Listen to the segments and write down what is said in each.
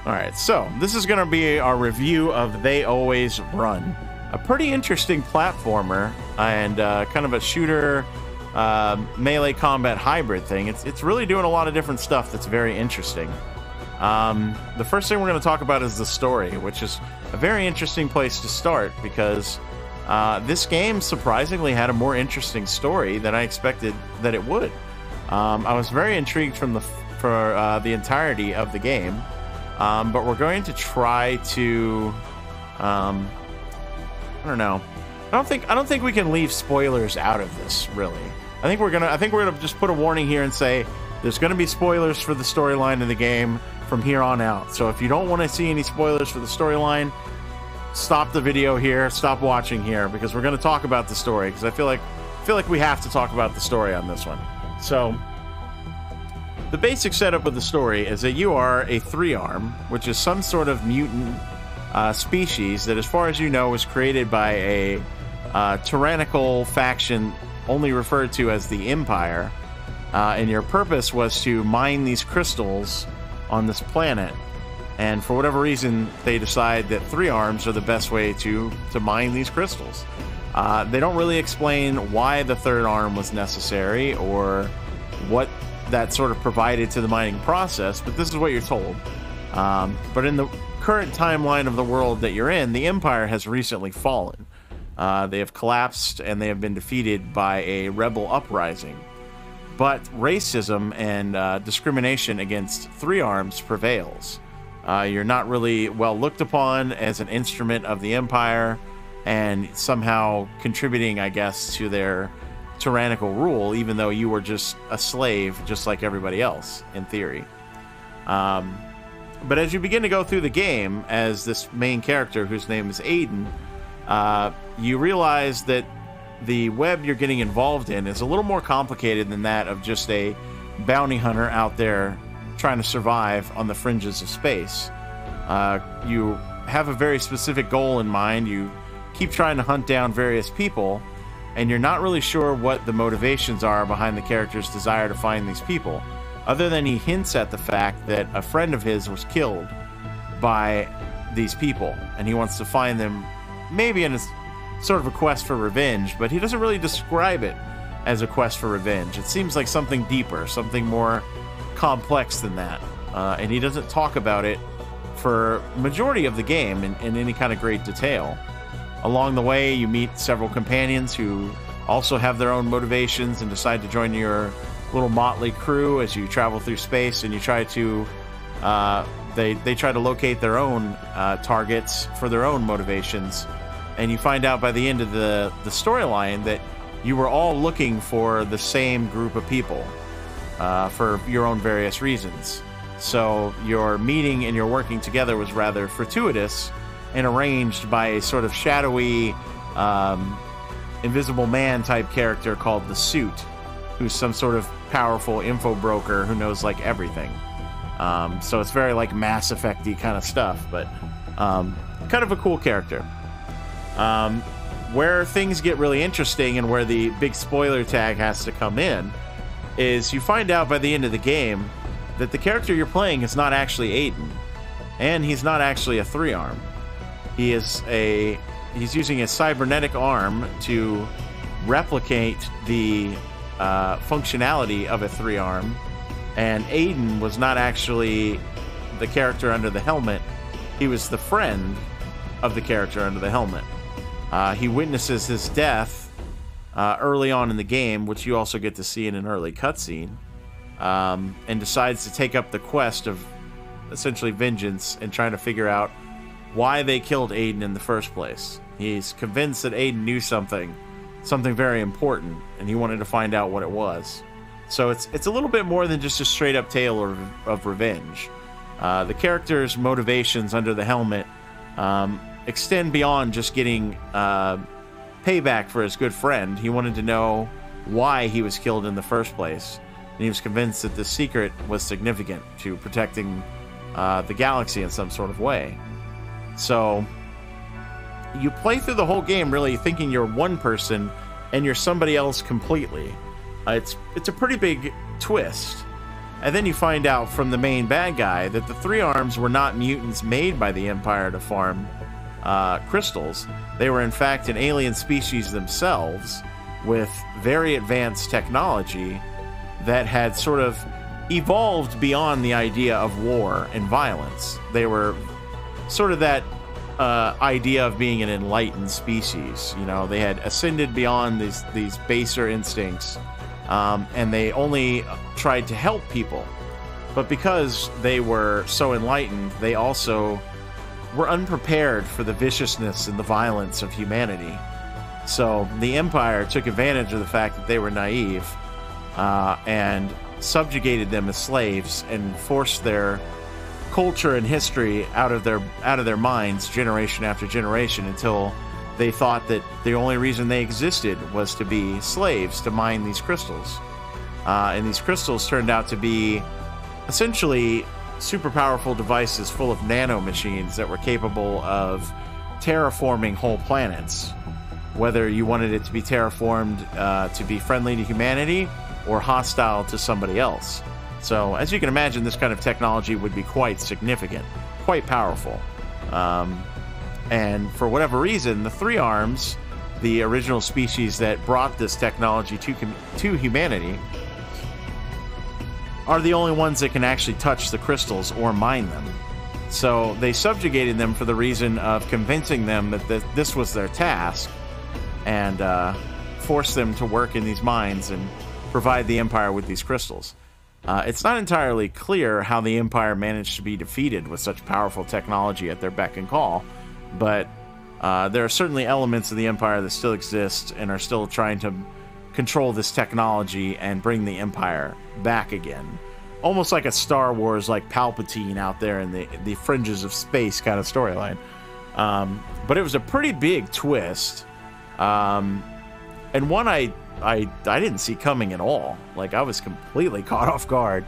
All right, so this is going to be our review of They Always Run, a pretty interesting platformer and kind of a shooter melee combat hybrid thing. It's really doing a lot of different stuff that's very interesting. The first thing we're going to talk about is the story, which is a very interesting place to start because this game surprisingly had a more interesting story than I expected that it would. I was very intrigued for the entirety of the game. But we're going to try to, I don't know. I don't think we can leave spoilers out of this, really. I think we're gonna just put a warning here and say there's gonna be spoilers for the storyline of the game from here on out. So if you don't want to see any spoilers for the storyline, stop the video here, stop watching here, because we're gonna talk about the story. Because I feel like we have to talk about the story on this one. So. The basic setup of the story is that you are a three-arm, which is some sort of mutant species that, as far as you know, was created by a tyrannical faction only referred to as the Empire, and your purpose was to mine these crystals on this planet. And for whatever reason, they decide that three arms are the best way to mine these crystals. They don't really explain why the third arm was necessary or what that sort of provided to the mining process, but this is what you're told. But in the current timeline of the world that you're in, the Empire has recently fallen. They have collapsed and they have been defeated by a rebel uprising. But racism and discrimination against three arms prevails. You're not really well looked upon as an instrument of the Empire and somehow contributing, I guess, to their tyrannical rule, even though you were just a slave, just like everybody else, in theory. But as you begin to go through the game, as this main character, whose name is Aiden, you realize that the web you're getting involved in is a little more complicated than that of just a bounty hunter out there trying to survive on the fringes of space. You have a very specific goal in mind. You keep trying to hunt down various people, and you're not really sure what the motivations are behind the character's desire to find these people, other than he hints at the fact that a friend of his was killed by these people, and he wants to find them, maybe in a sort of a quest for revenge, but he doesn't really describe it as a quest for revenge. It seems like something deeper, something more complex than that, and he doesn't talk about it for majority of the game in any kind of great detail. Along the way, you meet several companions who also have their own motivations and decide to join your little motley crew as you travel through space, and you try to they try to locate their own targets for their own motivations. And you find out by the end of the storyline that you were all looking for the same group of people for your own various reasons. So your meeting and your working together was rather fortuitous and arranged by a sort of shadowy, invisible man type character called the Suit, who's some sort of powerful info broker who knows like everything. So it's very like Mass Effect-y kind of stuff, but kind of a cool character. Where things get really interesting and where the big spoiler tag has to come in is you find out by the end of the game that the character you're playing is not actually Aiden, and he's not actually a three-arm. He's using a cybernetic arm to replicate the functionality of a three-arm, and Aiden was not actually the character under the helmet. He was the friend of the character under the helmet. He witnesses his death early on in the game, which you also get to see in an early cutscene, and decides to take up the quest of essentially vengeance and trying to figure out why they killed Aiden in the first place. He's convinced that Aiden knew something very important, and he wanted to find out what it was. So it's a little bit more than just a straight up tale of revenge. The character's motivations under the helmet extend beyond just getting payback for his good friend. He wanted to know why he was killed in the first place, and he was convinced that the secret was significant to protecting the galaxy in some sort of way. So you play through the whole game really thinking you're one person and you're somebody else completely. It's a pretty big twist. And then you find out from the main bad guy that the Three Arms were not mutants made by the Empire to farm crystals. They were in fact an alien species themselves with very advanced technology that had sort of evolved beyond the idea of war and violence. They were sort of that idea of being an enlightened species. You know, they had ascended beyond these baser instincts, and they only tried to help people. But because they were so enlightened, they also were unprepared for the viciousness and the violence of humanity. So the Empire took advantage of the fact that they were naive and subjugated them as slaves and forced their culture and history out of their minds generation after generation, until they thought that the only reason they existed was to be slaves to mine these crystals. And these crystals turned out to be essentially super powerful devices full of nanomachines that were capable of terraforming whole planets, whether you wanted it to be terraformed to be friendly to humanity or hostile to somebody else. So, as you can imagine, this kind of technology would be quite significant, quite powerful. And for whatever reason, the Three Arms, the original species that brought this technology to humanity, are the only ones that can actually touch the crystals or mine them. So they subjugated them for the reason of convincing them that this was their task, and forced them to work in these mines and provide the Empire with these crystals. It's not entirely clear how the Empire managed to be defeated with such powerful technology at their beck and call, but there are certainly elements of the Empire that still exist and are still trying to control this technology and bring the Empire back again. Almost like a Star Wars, like Palpatine out there in the fringes of space kind of storyline. But it was a pretty big twist, and one I didn't see coming at all. Like, I was completely caught off guard.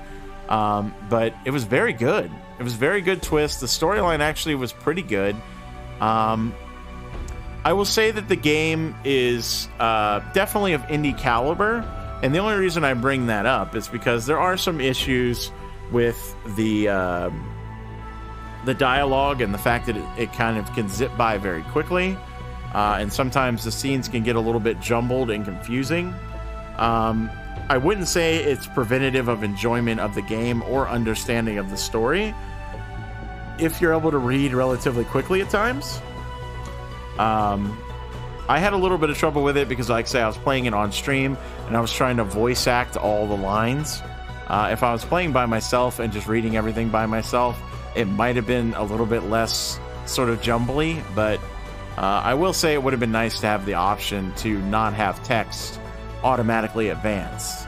But it was very good. It was a very good twist. The storyline actually was pretty good. I will say that the game is definitely of indie caliber, and the only reason I bring that up is because there are some issues with the dialogue and the fact that it kind of can zip by very quickly, and sometimes the scenes can get a little bit jumbled and confusing. I wouldn't say it's preventative of enjoyment of the game or understanding of the story if you're able to read relatively quickly at times. I had a little bit of trouble with it because, like I say, I was playing it on stream and I was trying to voice act all the lines. If I was playing by myself and just reading everything by myself, it might have been a little bit less sort of jumbly, but I will say it would have been nice to have the option to not have text automatically advance.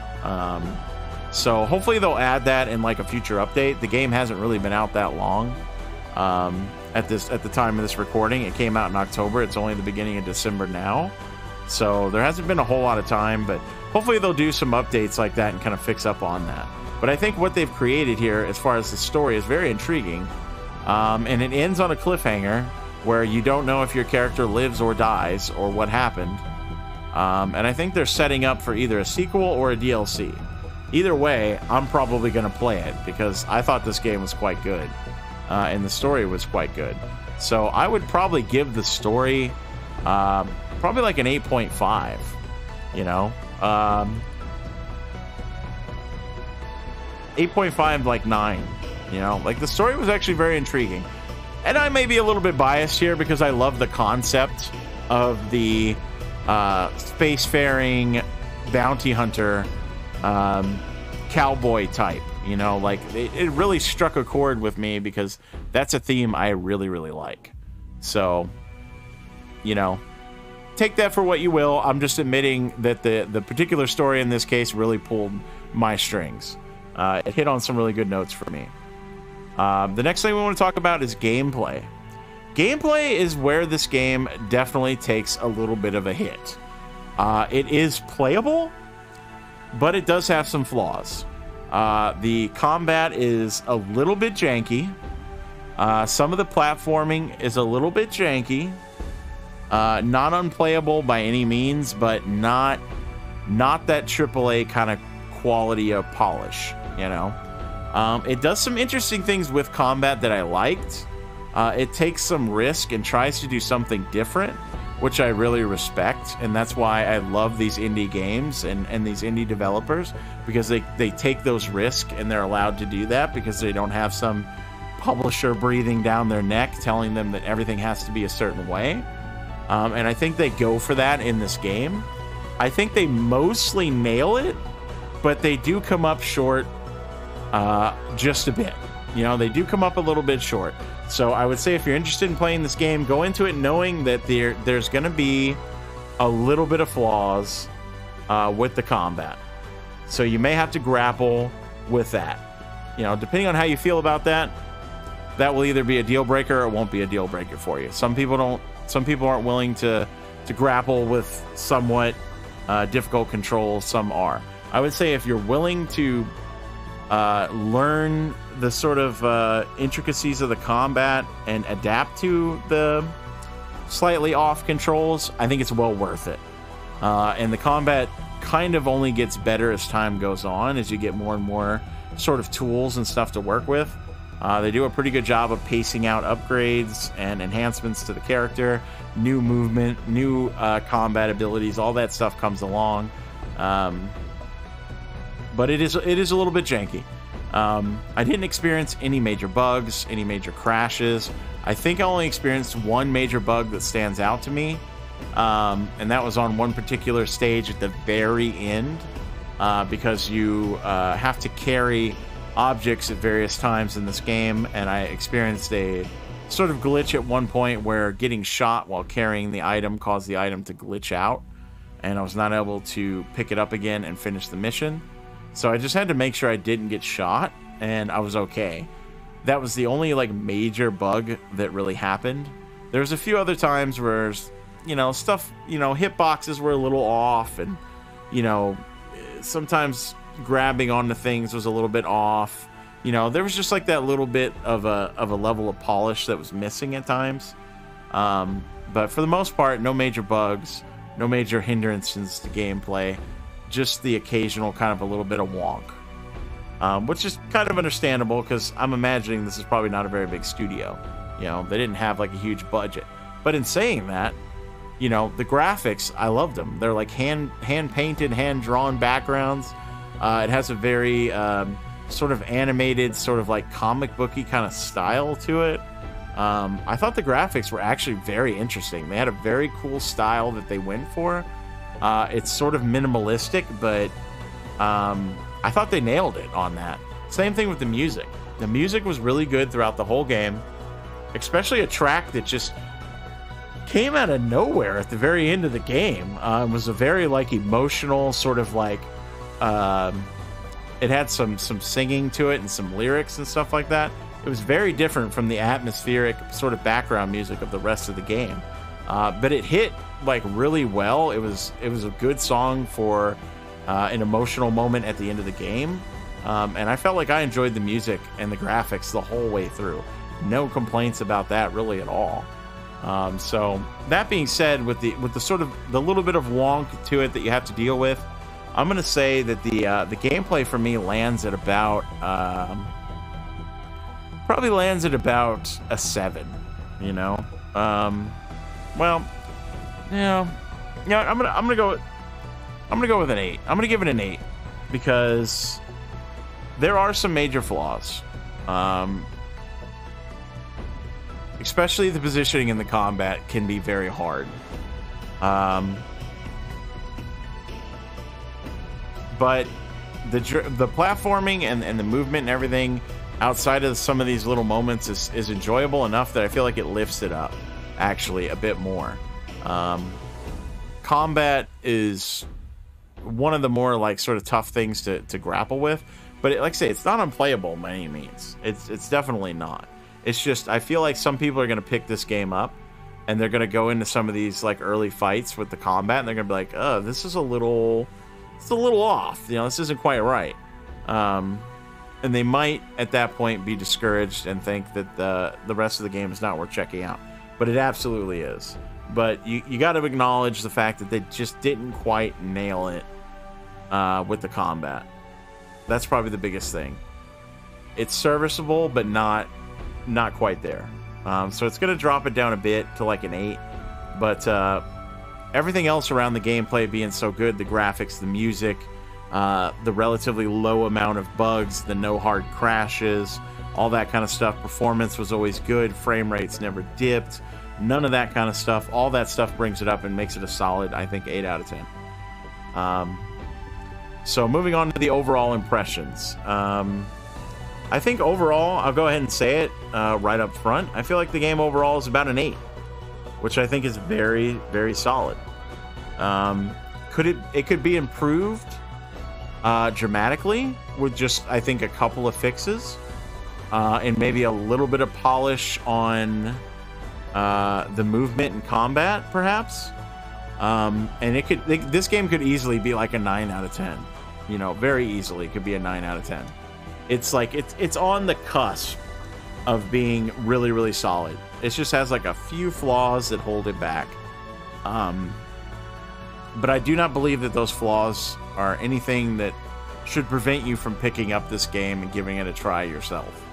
So hopefully they'll add that in like a future update. The game hasn't really been out that long. At the time of this recording, it came out in October. It's only the beginning of December now, so there hasn't been a whole lot of time, but hopefully they'll do some updates like that and kind of fix up on that. But I think what they've created here as far as the story is very intriguing, and it ends on a cliffhanger where you don't know if your character lives or dies or what happened, and I think they're setting up for either a sequel or a DLC. Either way, I'm probably going to play it because I thought this game was quite good. And the story was quite good. So I would probably give the story probably like an 8.5, you know? 8.5, like 9, you know? Like, the story was actually very intriguing. And I may be a little bit biased here because I love the concept of the spacefaring bounty hunter cowboy type. You know, like, it really struck a chord with me because that's a theme I really, really like. So, you know, take that for what you will. I'm just admitting that the particular story in this case really pulled my strings. It hit on some really good notes for me. The next thing we want to talk about is gameplay. Gameplay is where this game definitely takes a little bit of a hit. It is playable, but it does have some flaws. The combat is a little bit janky. Some of the platforming is a little bit janky. Not unplayable by any means, but not that AAA kind of quality of polish, you know? It does some interesting things with combat that I liked. It takes some risk and tries to do something different, which I really respect, and that's why I love these indie games and these indie developers, because they take those risks and they're allowed to do that because they don't have some publisher breathing down their neck telling them that everything has to be a certain way. And I think they go for that in this game. I think they mostly nail it, but they do come up short just a bit. You know, they do come up a little bit short. So I would say if you're interested in playing this game, go into it knowing that there's going to be a little bit of flaws with the combat. So you may have to grapple with that. You know, depending on how you feel about that, that will either be a deal breaker or it won't be a deal breaker for you. Some people aren't willing to grapple with somewhat difficult controls. Some are. I would say if you're willing to learn the sort of intricacies of the combat and adapt to the slightly off controls, I think it's well worth it. And the combat kind of only gets better as time goes on, as you get more and more sort of tools and stuff to work with. They do a pretty good job of pacing out upgrades and enhancements to the character, new movement, new combat abilities, all that stuff comes along. But it is a little bit janky. I didn't experience any major bugs, any major crashes. I think I only experienced one major bug that stands out to me, and that was on one particular stage at the very end, because you have to carry objects at various times in this game, and I experienced a sort of glitch at one point where getting shot while carrying the item caused the item to glitch out, and I was not able to pick it up again and finish the mission. So I just had to make sure I didn't get shot, and I was okay. That was the only like major bug that really happened. There's a few other times where, you know, stuff, you know, hitboxes were a little off, and, you know, sometimes grabbing onto things was a little bit off. You know, there was just like that little bit of a level of polish that was missing at times. But for the most part, no major bugs, no major hindrances to gameplay. Just the occasional kind of a little bit of wonk, which is kind of understandable because I'm imagining this is probably not a very big studio. You know, they didn't have like a huge budget. But in saying that, you know, the graphics, I loved them. They're like hand painted, hand drawn backgrounds. It has a very sort of animated, sort of like comic booky kind of style to it. I thought the graphics were actually very interesting. They had a very cool style that they went for. It's sort of minimalistic, but I thought they nailed it on that. Same thing with the music. The music was really good throughout the whole game, especially a track that just came out of nowhere at the very end of the game. It was a very like emotional sort of like, it had some singing to it and some lyrics and stuff like that. It was very different from the atmospheric sort of background music of the rest of the game. But it hit like really well. It was a good song for an emotional moment at the end of the game, and I felt like I enjoyed the music and the graphics the whole way through. No complaints about that really at all. So that being said, with the sort of the little bit of wonk to it that you have to deal with, I'm gonna say that the gameplay for me lands at about probably lands at about a 7. You know. Well, yeah, I'm gonna go with an 8. I'm gonna give it an 8 because there are some major flaws, especially the positioning in the combat can be very hard. But the platforming and the movement and everything outside of some of these little moments is enjoyable enough that I feel like it lifts it up actually a bit more. Combat is one of the more like sort of tough things to grapple with, but like I say, it's not unplayable by any means. It's definitely not. It's just I feel like some people are going to pick this game up and they're going to go into some of these like early fights with the combat and they're going to be like, oh, this is a little off, you know, this isn't quite right. And they might at that point be discouraged and think that the rest of the game is not worth checking out. But it absolutely is. But you got to acknowledge the fact that they just didn't quite nail it with the combat. That's probably the biggest thing. it's serviceable, but not quite there. So it's going to drop it down a bit to like an 8. But everything else around the gameplay being so good, the graphics, the music, the relatively low amount of bugs, the no hard crashes, all that kind of stuff. Performance was always good. Frame rates never dipped. None of that kind of stuff. All that stuff brings it up and makes it a solid, I think, 8 out of 10. So moving on to the overall impressions. I think overall, I'll go ahead and say it right up front. I feel like the game overall is about an 8, which I think is very, very solid. It could be improved dramatically with just, I think, a couple of fixes and maybe a little bit of polish on the movement and combat, perhaps. And this game could easily be like a 9 out of 10. You know, very easily could be a 9 out of 10. It's like it's on the cusp of being really, really solid. It just has like a few flaws that hold it back. But I do not believe that those flaws are anything that should prevent you from picking up this game and giving it a try yourself.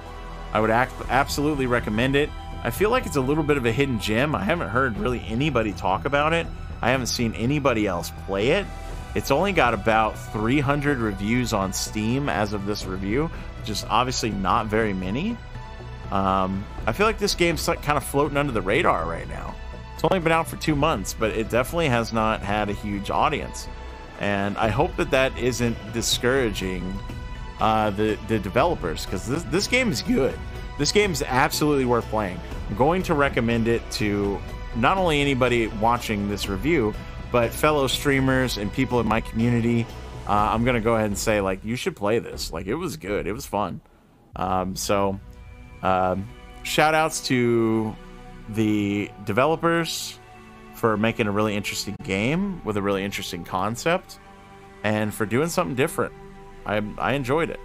I would absolutely recommend it. I feel like it's a little bit of a hidden gem. I haven't heard really anybody talk about it. I haven't seen anybody else play it. It's only got about 300 reviews on Steam as of this review, which is obviously not very many. I feel like this game's kind of floating under the radar right now. It's only been out for 2 months, but it definitely has not had a huge audience. And I hope that that isn't discouraging the developers, because this game is good. This game is absolutely worth playing. I'm going to recommend it to not only anybody watching this review, but fellow streamers and people in my community. I'm going to go ahead and say, like, you should play this. Like, it was good. It was fun. Shout outs to the developers for making a really interesting game with a really interesting concept and for doing something different. I enjoyed it.